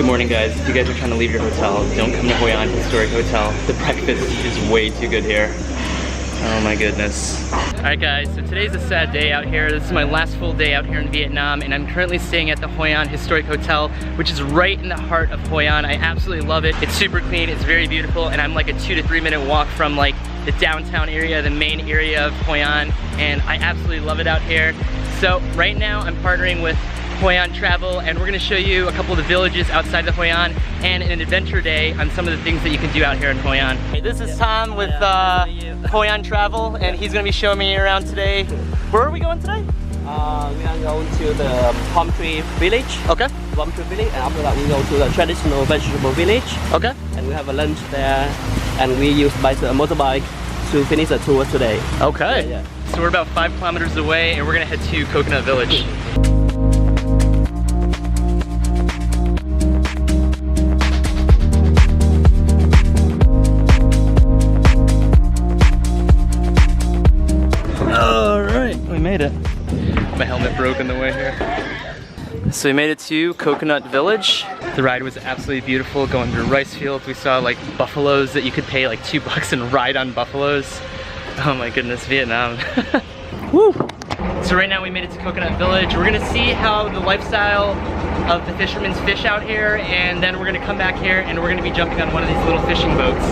Good morning, guys. If you guys are trying to leave your hotel, don't come to Hoi An Historic Hotel. The breakfast is way too good here. Oh my goodness. Alright guys, so today's a sad day out here. This is my last full day out here in Vietnam, and I'm currently staying at the Hoi An Historic Hotel, which is right in the heart of Hoi An. I absolutely love it. It's super clean, it's very beautiful, and I'm like a 2 to 3 minute walk from like the downtown area, the main area of Hoi An, and I absolutely love it out here. So right now I'm partnering with Hoi An Travel, and we're going to show you a couple of the villages outside the Hoi An and an adventure day on some of the things that you can do out here in Hoi An. Hey, this is Tom with Hoi An Travel, and he's going to be showing me around today. Where are we going today? We are going to the palm tree village. Okay. Palm tree village, and after that we go to the traditional vegetable village. Okay. And we have a lunch there, and we use a motorbike to finish the tour today. Okay. Yeah. So we're about 5 kilometers away, and we're going to head to Coconut Village. Made it. My helmet broke on the way here. So we made it to Coconut Village. The ride was absolutely beautiful, going through rice fields. We saw like buffaloes that you could pay like $2 and ride on buffaloes. Oh my goodness, Vietnam. Woo! So right now we made it to Coconut Village. We're gonna see how the lifestyle of the fishermen's fish out here, and then we're gonna come back here and we're gonna be jumping on one of these little fishing boats.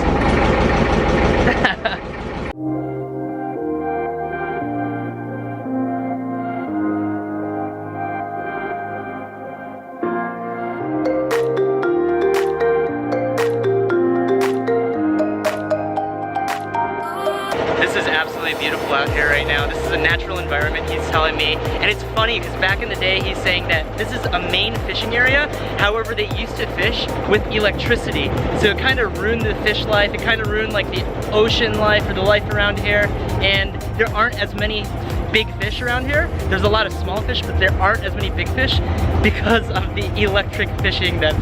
This is absolutely beautiful out here right now. This is a natural environment, he's telling me. And it's funny because back in the day he's saying that this is a main fishing area. However, they used to fish with electricity. So it kind of ruined the fish life. It kind of ruined like the ocean life or the life around here. And there aren't as many big fish around here. There's a lot of small fish, but there aren't as many big fish because of the electric fishing that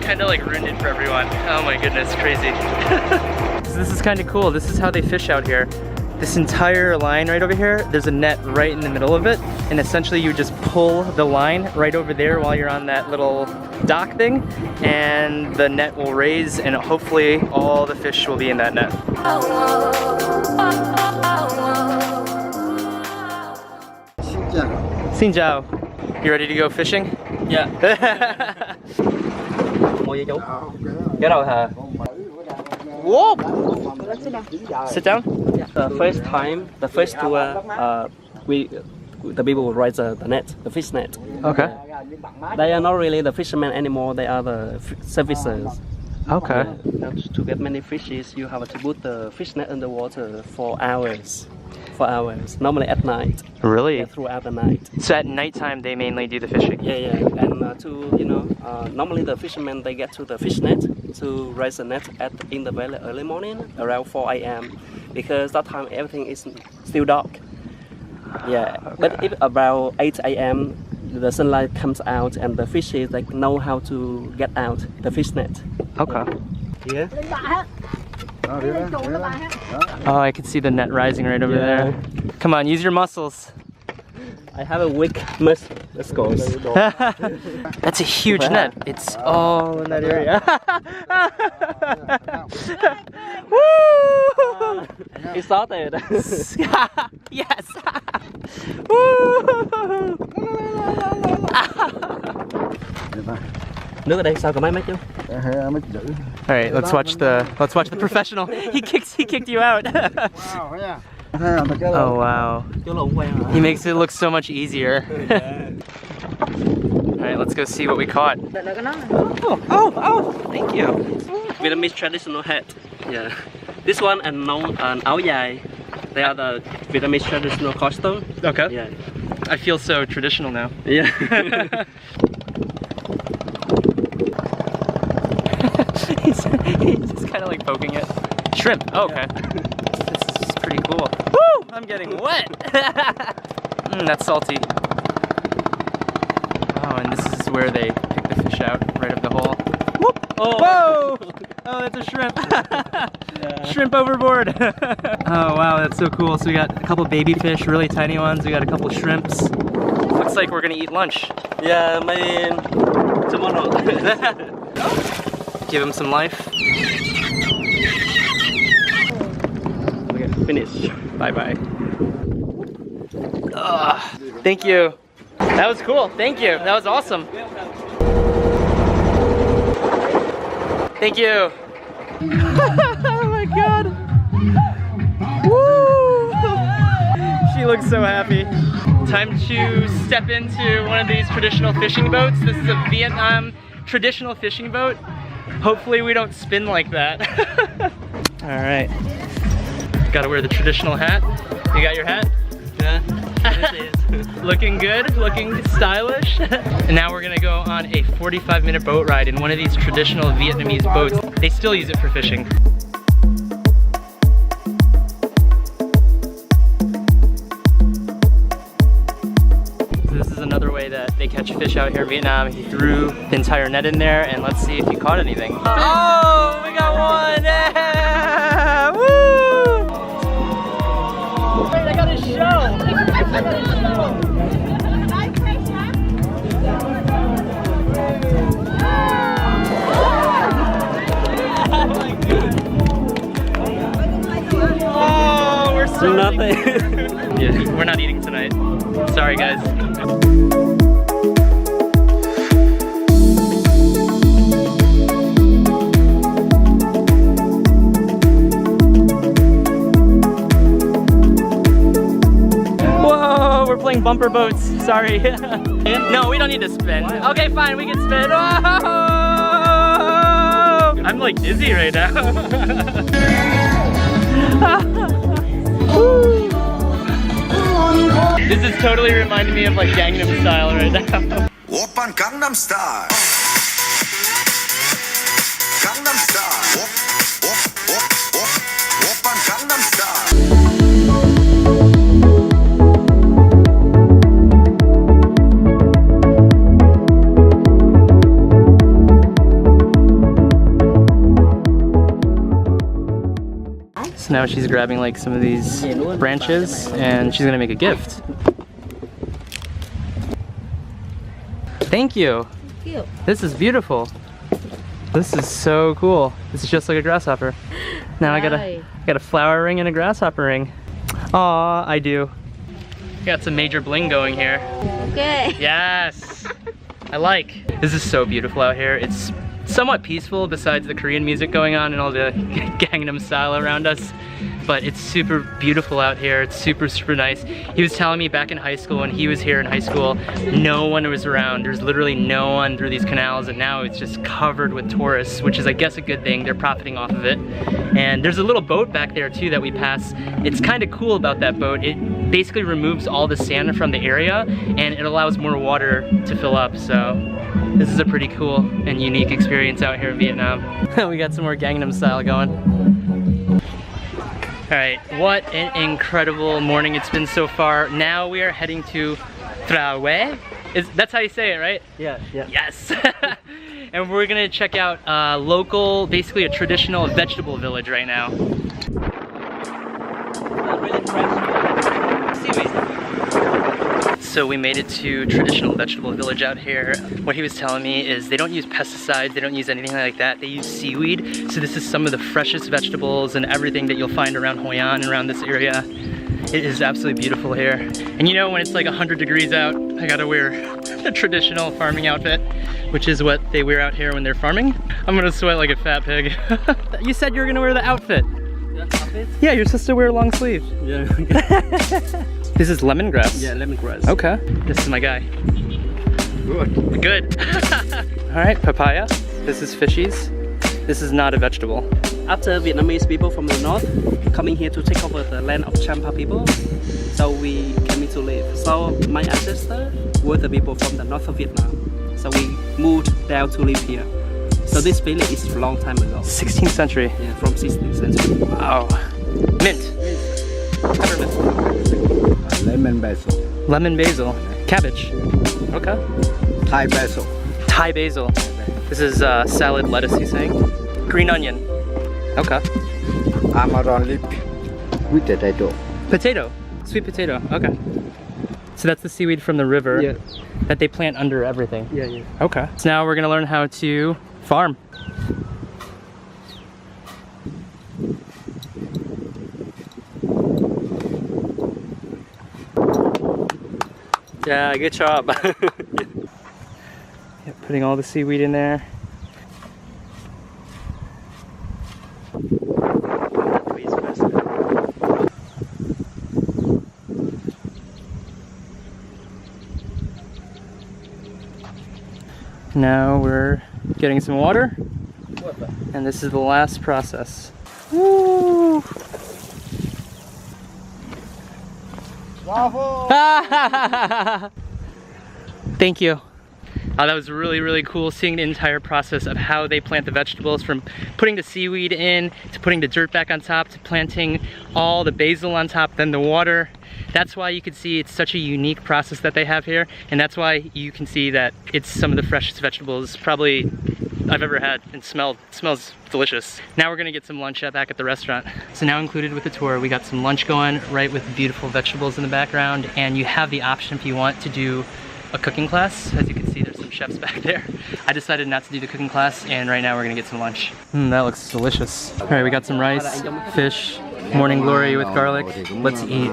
kind of like ruined it for everyone. Oh my goodness, crazy. So this is kind of cool. This is how they fish out here. This entire line right over here, there's a net right in the middle of it, and essentially you just pull the line right over there while you're on that little dock thing, and the net will raise, and hopefully all the fish will be in that net. Xin chào. You ready to go fishing? Yeah. Cái đầu hả? Whoa! Sit down. The first time, the first tour, the people will raise the net, the fish net. Okay. They are not really the fishermen anymore. They are the servicers. Okay. To get many fishes, you have to put the fish net in the water for hours. For hours. Normally at night. Really? Yeah, throughout the night. So at nighttime they mainly do the fishing? Yeah, yeah. And normally the fishermen, they get to the fish net to raise the net in the very early morning, around 4 a.m. because that time everything is still dark. Yeah, but if about 8 a.m. the sunlight comes out and the fishes like know how to get out the fish net. Okay. Yeah. Oh, I can see the net rising right over there. Come on, use your muscles. I have a weak muscle. Let's go. That's a huge net. It's all in that area. Woo! It started. Yes. Woo! Nước ở đây sao có máy chứ? All right, let's watch the professional. He kicked you out. Oh wow. He makes it look so much easier. All right, let's go see what we caught. Oh, thank you. Vietnamese traditional hat. Yeah. This one and an áo dài. They are the Vietnamese traditional costume. Okay. Yeah. I feel so traditional now. Yeah. He's just kind of like poking it. Shrimp. Oh, okay. This is pretty cool. Woo! I'm getting wet. That's salty. Oh, and this is where they pick the fish out, right up the hole. Whoop! Oh. Whoa! Oh, that's a shrimp. Yeah. Shrimp overboard. Oh wow, that's so cool. So we got a couple baby fish, really tiny ones. We got a couple shrimps. Looks like we're gonna eat lunch. Yeah, maybe Tomorrow. Give him some life. Okay, finish. Bye-bye. Thank you. That was cool. Thank you. That was awesome. Thank you. Oh my god. Woo! She looks so happy. Time to step into one of these traditional fishing boats. This is a Vietnam traditional fishing boat. Hopefully we don't spin like that. All right. Gotta wear the traditional hat. You got your hat? Yeah. This is. Looking good, looking stylish. And now we're gonna go on a 45-minute boat ride in one of these traditional Vietnamese boats. They still use it for fishing. So this is another way that they catch fish out here in Vietnam. He threw the entire net in there, and let's see if he caught anything. Oh, we got one! Yeah! Woo! Wait, I got a show! I got a show! Oh, we're so Nothing. Yeah, we're not eating tonight. Sorry, guys. Whoa, we're playing bumper boats. Sorry. No, we don't need to spin. Okay, fine, we can spin. Whoa! I'm like dizzy right now. This is totally reminding me of like Gangnam Style right now. Oppan Gangnam Style. Gangnam Style. Oppan Gangnam Style. So now she's grabbing like some of these branches and she's gonna make a gift. Thank you. Thank you. This is beautiful. This is so cool. This is just like a grasshopper. Now I got a flower ring and a grasshopper ring. Aw, I do. Got some major bling going here. Okay. Yes. I like. This is so beautiful out here. It's somewhat peaceful besides the Korean music going on and all the Gangnam Style around us. But it's super beautiful out here. It's super, super nice. He was telling me back in high school, when he was here in high school, no one was around. There's literally no one through these canals, and now it's just covered with tourists, which is, I guess, a good thing. They're profiting off of it. And there's a little boat back there too that we pass. It's kind of cool about that boat. It basically removes all the sand from the area, and it allows more water to fill up. So this is a pretty cool and unique experience out here in Vietnam. We got some more Gangnam Style going. All right, what an incredible morning it's been so far. Now we are heading to Tra Huế. That's how you say it, right? Yeah, yeah. Yes. And we're gonna check out local, basically a traditional vegetable village right now. Really fresh seaweed. So we made it to traditional vegetable village out here. What he was telling me is they don't use pesticides, they don't use anything like that. They use seaweed. So this is some of the freshest vegetables and everything that you'll find around Hoi An and around this area. It is absolutely beautiful here. And you know, when it's like 100 degrees out, I gotta wear the traditional farming outfit, which is what they wear out here when they're farming. I'm gonna sweat like a fat pig. You said you were gonna wear the outfit. Outfit? Yeah, you're supposed to wear long sleeves. Yeah. This is lemongrass? Yeah, lemongrass. Okay. This is my guy. Good. Good. All right, papaya. This is fishies. This is not a vegetable. After Vietnamese people from the north coming here to take over the land of Champa people, so we came here to live. So my ancestors were the people from the north of Vietnam. So we moved down to live here. So this village is a long time ago. 16th century. Yeah, from 16th century. Wow. Mint. Peppermint. Lemon basil. Lemon basil. Cabbage. Okay. Thai basil. Thai basil. This is salad lettuce, he's saying. Green onion. Okay. Amaranth leaf with potato. Potato. Sweet potato. Okay. So that's the seaweed from the river Yeah. that they plant under everything. Yeah, yeah. Okay. So now we're gonna learn how to farm. Yeah, good job. Yeah, putting all the seaweed in there. Now we're getting some water, and this is the last process. Woo! Thank you. That was really, really cool seeing the entire process of how they plant the vegetables, from putting the seaweed in, to putting the dirt back on top, to planting all the basil on top, then the water. That's why you can see it's such a unique process that they have here, and that's why you can see that it's some of the freshest vegetables probably I've ever had, and smells delicious. Now we're gonna get some lunch back at the restaurant. So now included with the tour, we got some lunch going, right, with beautiful vegetables in the background, and you have the option if you want to do a cooking class. As you can see, there's some chefs back there. I decided not to do the cooking class, and right now we're gonna get some lunch. That looks delicious. All right, we got some rice, fish, morning glory with garlic. Let's eat.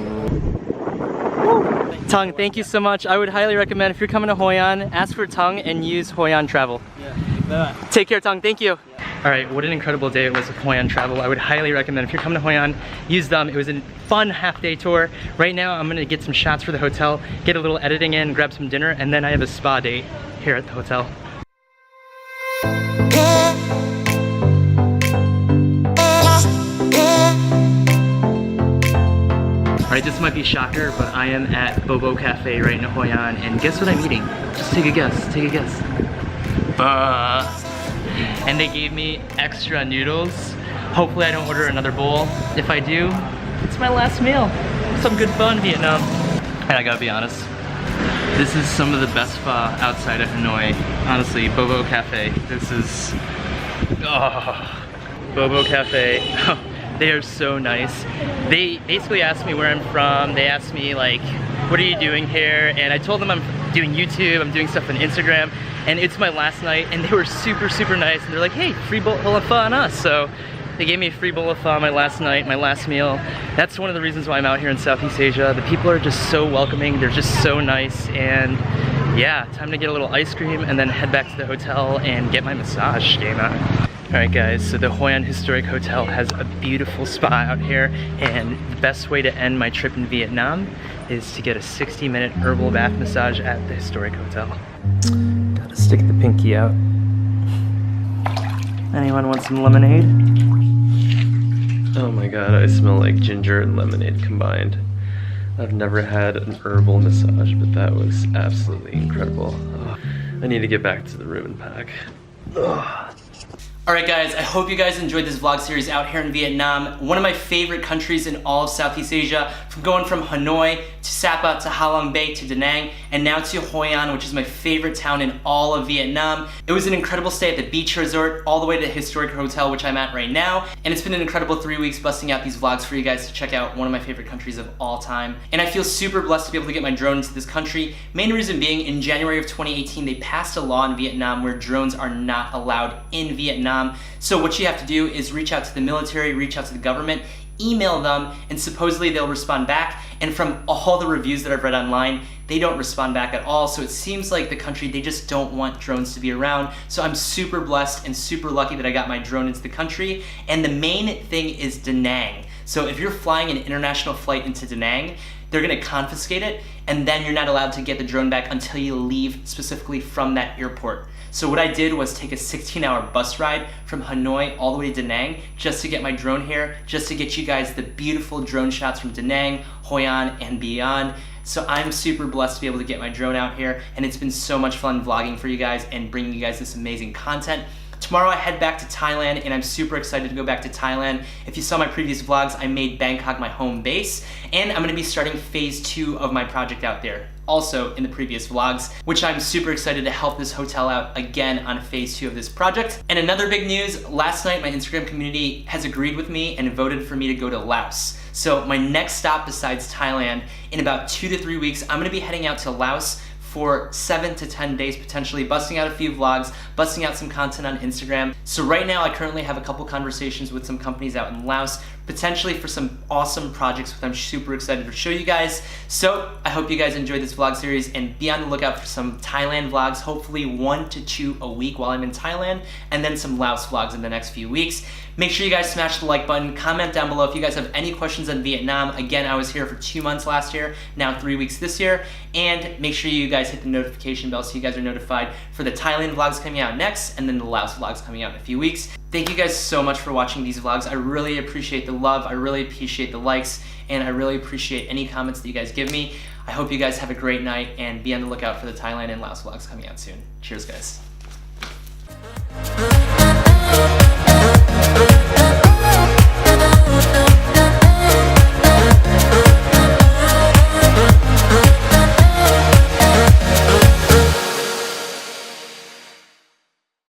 Tongue, thank you so much. I would highly recommend, if you're coming to Hoi An, ask for Tongue and use Hoi An Travel. Yeah. Take care, Tongue, thank you. All right, what an incredible day it was with Hoi An Travel. I would highly recommend, if you're coming to Hoi An, use them. It was a fun half-day tour. Right now, I'm gonna get some shots for the hotel, get a little editing in, grab some dinner, and then I have a spa date here at the hotel. All right, this might be a shocker, but I am at Bobo Cafe right in Hoi An, and guess what I'm eating? Just take a guess, take a guess. And they gave me extra noodles. Hopefully I don't order another bowl. If I do, it's my last meal. Some good pho in Vietnam. And I gotta be honest, this is some of the best pho outside of Hanoi. Honestly, Bobo Cafe, this is, oh, Bobo Cafe. They are so nice. They basically asked me where I'm from. They asked me like, what are you doing here? And I told them I'm doing YouTube, I'm doing stuff on Instagram, and it's my last night, and they were super, super nice. And they're like, hey, free bowl of pho on us. So they gave me a free bowl of pho my last night, my last meal. That's one of the reasons why I'm out here in Southeast Asia. The people are just so welcoming, they're just so nice, and yeah, time to get a little ice cream and then head back to the hotel and get my massage game on. Alright guys, so the Hoi An Historic Hotel has a beautiful spa out here, and the best way to end my trip in Vietnam is to get a 60-minute herbal bath massage at the Historic Hotel. Gotta stick the pinky out. Anyone want some lemonade? Oh my god, I smell like ginger and lemonade combined. I've never had an herbal massage, but that was absolutely incredible. Oh, I need to get back to the room and pack. Ugh. Alright guys, I hope you guys enjoyed this vlog series out here in Vietnam, one of my favorite countries in all of Southeast Asia, from going from Hanoi to Sapa to Ha Long Bay to Da Nang, and now to Hoi An, which is my favorite town in all of Vietnam. It was an incredible stay at the beach resort, all the way to the historic hotel, which I'm at right now, and it's been an incredible 3 weeks busting out these vlogs for you guys to check out one of my favorite countries of all time. And I feel super blessed to be able to get my drone into this country. Main reason being, in January of 2018, they passed a law in Vietnam where drones are not allowed in Vietnam. So what you have to do is reach out to the military, reach out to the government, email them, and supposedly they'll respond back. And from all the reviews that I've read online, they don't respond back at all. So it seems like the country, they just don't want drones to be around. So I'm super blessed and super lucky that I got my drone into the country. And the main thing is Da Nang. So if you're flying an international flight into Da Nang, they're gonna confiscate it, and then you're not allowed to get the drone back until you leave specifically from that airport. So what I did was take a 16-hour bus ride from Hanoi all the way to Da Nang just to get my drone here, just to get you guys the beautiful drone shots from Da Nang, Hoi An, and beyond. So I'm super blessed to be able to get my drone out here, and it's been so much fun vlogging for you guys and bringing you guys this amazing content. Tomorrow I head back to Thailand, and I'm super excited to go back to Thailand. If you saw my previous vlogs, I made Bangkok my home base, and I'm gonna be starting phase 2 of my project out there. Also in the previous vlogs, which I'm super excited to help this hotel out again on phase 2 of this project. And another big news, last night my Instagram community has agreed with me and voted for me to go to Laos. So my next stop besides Thailand, in about 2 to 3 weeks, I'm gonna be heading out to Laos for 7 to 10 days potentially, busting out a few vlogs, busting out some content on Instagram. So right now I currently have a couple conversations with some companies out in Laos, potentially for some awesome projects which I'm super excited to show you guys. So I hope you guys enjoyed this vlog series, and be on the lookout for some Thailand vlogs, hopefully 1 to 2 a week while I'm in Thailand, and then some Laos vlogs in the next few weeks. Make sure you guys smash the like button, comment down below if you guys have any questions on Vietnam. Again, I was here for 2 months last year, now 3 weeks this year, and make sure you guys hit the notification bell so you guys are notified for the Thailand vlogs coming out next, and then the Laos vlogs coming out in a few weeks. Thank you guys so much for watching these vlogs. I really appreciate the love, I really appreciate the likes, and I really appreciate any comments that you guys give me. I hope you guys have a great night, and be on the lookout for the Thailand and Laos vlogs coming out soon. Cheers, guys.